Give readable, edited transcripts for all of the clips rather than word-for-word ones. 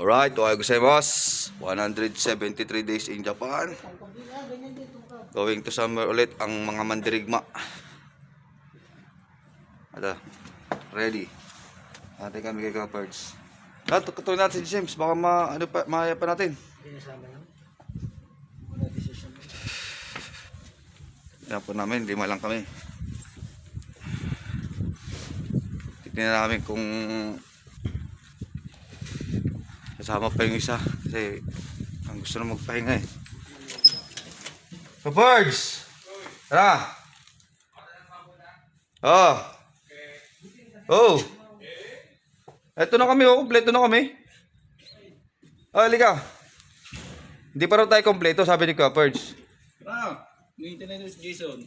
Alright, ohayo gozaimasu. 173 days in Japan. Going to summer ulit ang mga mandirigma. Ada, ready. Natin kami kay Kapards. Tutuloy natin si James, baka maaya pa natin. Yan po namin, 5 lang kami. Tignan namin kung kasama pa yung isa. Kasi ang gusto na magpahinga eh. Kapards! Tara! Oh! Oh! Eto na kami, kompleto na kami. Oh, halika. Hindi pa raw tayo kompleto, sabi ni Kapards. Ngayon na si Jason.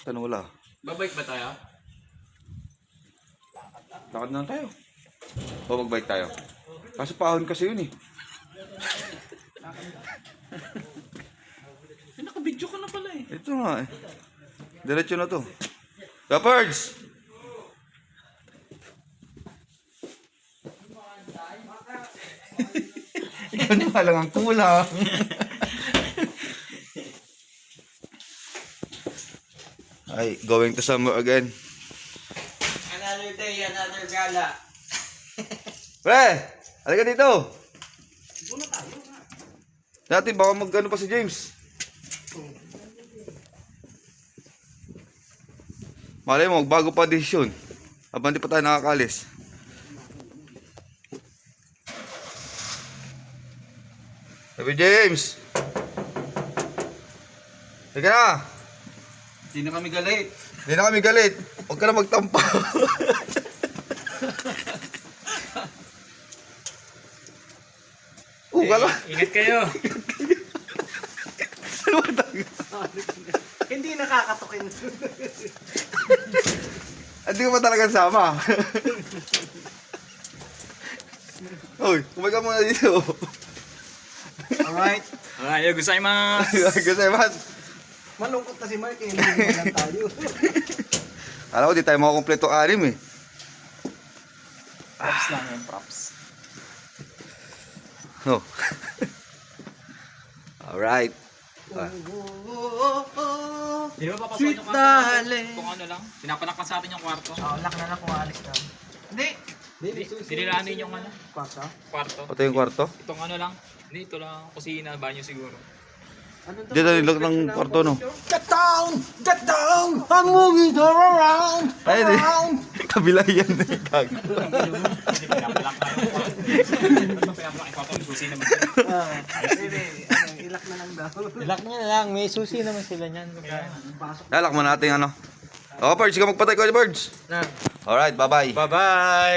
Tanong wala. Babike ba tayo? Lakad na tayo. O magbike tayo. Kaso pahon kasi yun eh. Nakabidyo ka na pala eh. Ito nga eh. Diretso na to. Kapards! Ikaw na lang ang kulang. Ay, going to summer again. Another day, another gala. Pre! Halika dito! Dati baka mag-ano pa si James. Malay mo, bago pa desisyon. Habang di pa tayo nakakalis. Sabi James! Halika na! Hindi na kami galit. Hindi na kami galit. Huwag ka na magtampa. Kala. Ingat kayo. Ano ba tayo? Hindi nakakatukin. Hindi ko pa talaga sama. Uy, kumain ka muna dito. Alright. Ayaw, gusto yung mga... Gozaimasu. Malungkot na si Mark eh. Hindi lang tayo. Alam ko, di tayo makakompleto 6 eh. Props lang yan, props. No. Alright. Hindi ba papasukan Sweet yung kwarto darling. natin? Kung ano lang? Pinapanak ka sa atin yung kwarto. Lock na lang kung alis na. Hindi. Sinilaanin yung ano? Kwarta? Kwarto. Ito yung kwarto. Itong ano lang. Hindi, ito lang. Kusina, banyo siguro. Diyan na nilog ng kwarto, no? Get down! Get down! I'm moving around! Ay, di. Kabila yan. Gag. Hindi, pinapanak ka yung kwarto. Ba't ba pinapanak yung kwarto? May kusina ba? Ilak na lang daw. Ilak nyo na lang, may susi naman sila niyan. Lalak mo natin ano. Oh, Birds, ka magpatay ko, Birds. Na. Alright, bye-bye. Bye-bye!